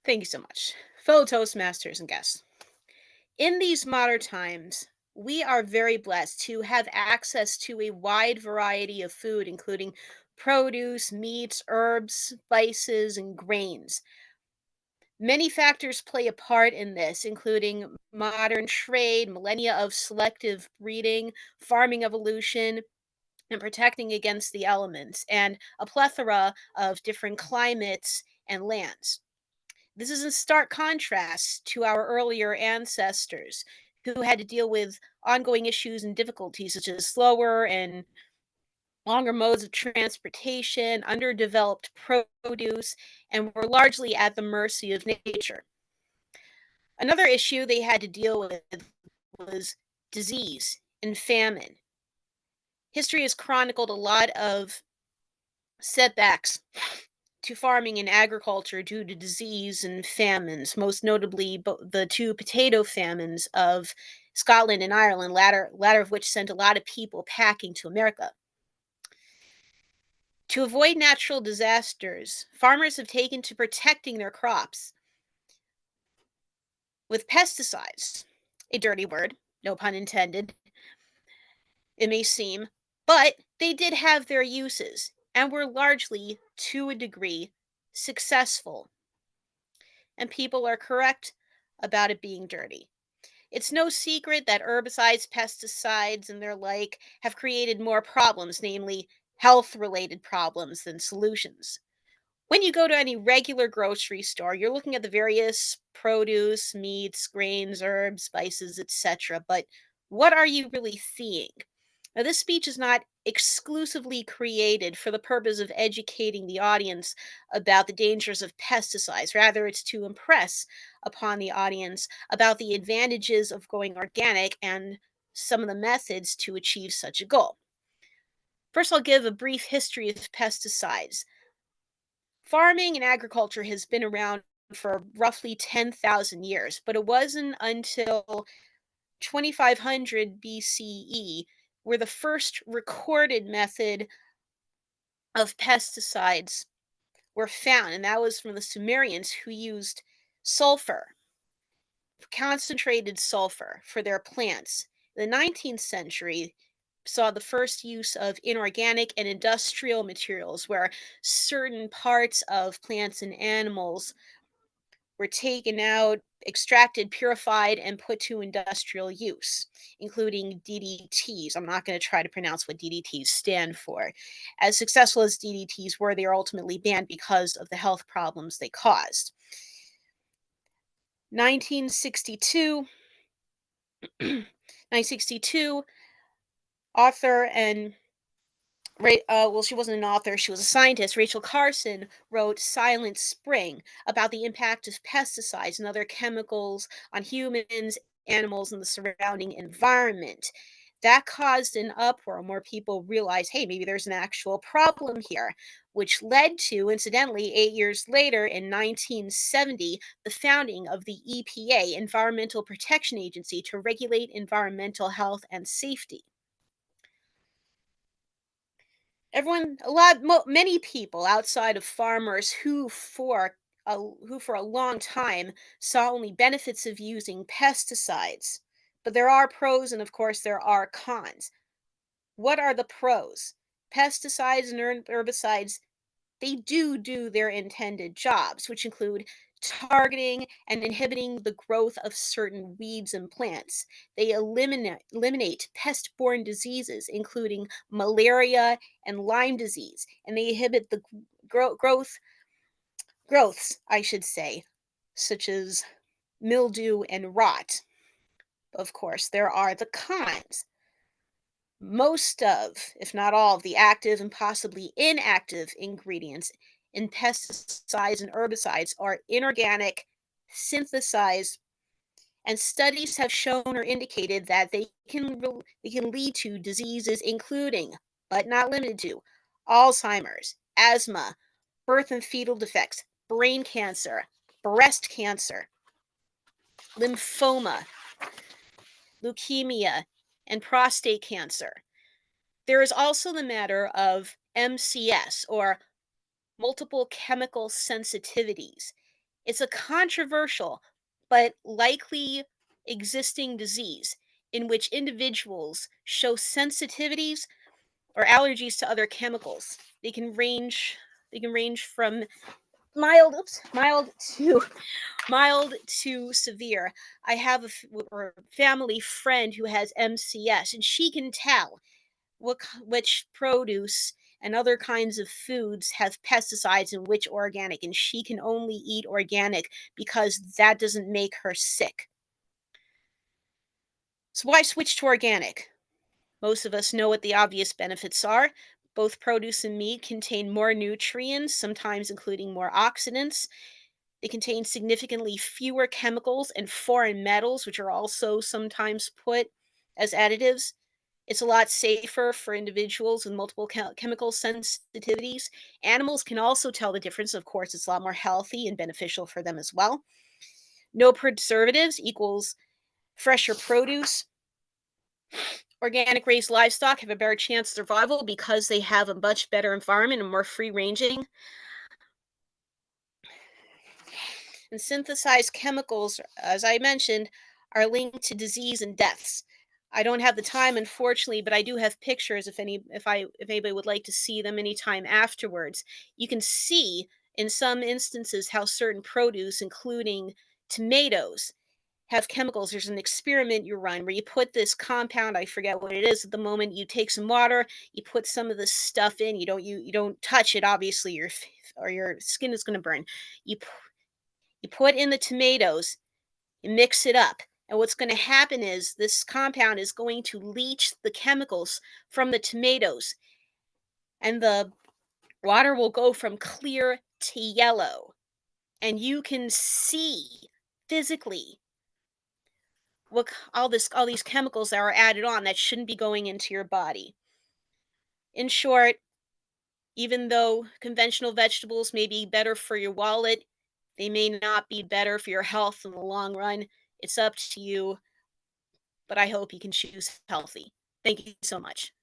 Thank you so much. Fellow Toastmasters and guests. In these modern times, we are very blessed to have access to a wide variety of food, including produce, meats, herbs, spices, and grains. Many factors play a part in this, including modern trade, millennia of selective breeding, farming evolution, and protecting against the elements, and a plethora of different climates and lands. This is in stark contrast to our earlier ancestors who had to deal with ongoing issues and difficulties such as slower and longer modes of transportation, underdeveloped produce, and were largely at the mercy of nature. Another issue they had to deal with was disease and famine. History has chronicled a lot of setbacks to farming and agriculture due to disease and famines, most notably the two potato famines of Scotland and Ireland, latter of which sent a lot of people packing to America. To avoid natural disasters, farmers have taken to protecting their crops with pesticides. A dirty word, no pun intended, it may seem, but they did have their uses and were largely, to a degree, successful. And people are correct about it being dirty. It's no secret that herbicides, pesticides, and their like have created more problems, namely health related problems, than solutions. When you go to any regular grocery store, you're looking at the various produce, meats, grains, herbs, spices, etc. But what are you really seeing? Now, this speech is not exclusively created for the purpose of educating the audience about the dangers of pesticides. Rather, it's to impress upon the audience about the advantages of going organic and some of the methods to achieve such a goal. First, I'll give a brief history of pesticides. Farming and agriculture has been around for roughly 10,000 years, but it wasn't until 2500 BCE where the first recorded method of pesticides were found, and that was from the Sumerians who used sulfur, concentrated sulfur, for their plants. The 19th century saw the first use of inorganic and industrial materials where certain parts of plants and animals were taken out, extracted, purified, and put to industrial use, including DDTs. I'm not going to try to pronounce what DDTs stand for. As successful as DDTs were, they are ultimately banned because of the health problems they caused. 1962, 1962, author and well, she wasn't an author, she was a scientist. Rachel Carson wrote Silent Spring about the impact of pesticides and other chemicals on humans, animals, and the surrounding environment. That caused an uproar. More people realized, hey, maybe there's an actual problem here, which led to, incidentally, 8 years later in 1970, the founding of the EPA, Environmental Protection Agency, to regulate environmental health and safety. Many people outside of farmers who for a long time saw only benefits of using pesticides. But there are pros and of course there are cons. What are the pros? Pesticides and herbicides, they do their intended jobs, which include targeting and inhibiting the growth of certain weeds and plants. They eliminate pest-borne diseases, including malaria and Lyme disease, and they inhibit the growths, I should say, such as mildew and rot. Of course, there are the cons. Most of, if not all, of the active and possibly inactive ingredients in pesticides and herbicides are inorganic, synthesized, and studies have shown or indicated that they can lead to diseases including, but not limited to, Alzheimer's, asthma, birth and fetal defects, brain cancer, breast cancer, lymphoma, leukemia, and prostate cancer. There is also the matter of MCS, or multiple chemical sensitivities. It's a controversial but likely existing disease in which individuals show sensitivities or allergies to other chemicals. They can range from mild to mild to severe. I have or family friend who has MCS, and she can tell which produce and other kinds of foods have pesticides and which organic, and she can only eat organic because that doesn't make her sick. So why switch to organic? Most of us know what the obvious benefits are. Both produce and meat contain more nutrients, sometimes including more oxidants. They contain significantly fewer chemicals and foreign metals, which are also sometimes put as additives. It's a lot safer for individuals with multiple chemical sensitivities. Animals can also tell the difference. Of course, it's a lot more healthy and beneficial for them as well. No preservatives equals fresher produce. Organic raised livestock have a better chance of survival because they have a much better environment and more free ranging. And synthesized chemicals, as I mentioned, are linked to disease and deaths. I don't have the time, unfortunately, but I do have pictures. If anybody would like to see them anytime afterwards, you can see in some instances how certain produce, including tomatoes, have chemicals. There's an experiment you run where you put this compound, I forget what it is at the moment, you take some water, you put some of this stuff in, you don't touch it, obviously or your skin is going to burn. You put in the tomatoes, you mix it up. And what's going to happen is this compound is going to leach the chemicals from the tomatoes, and the water will go from clear to yellow. And you can see physically all these chemicals that are added on that shouldn't be going into your body. In short, even though conventional vegetables may be better for your wallet, they may not be better for your health in the long run. It's up to you, but I hope you can choose healthy. Thank you so much.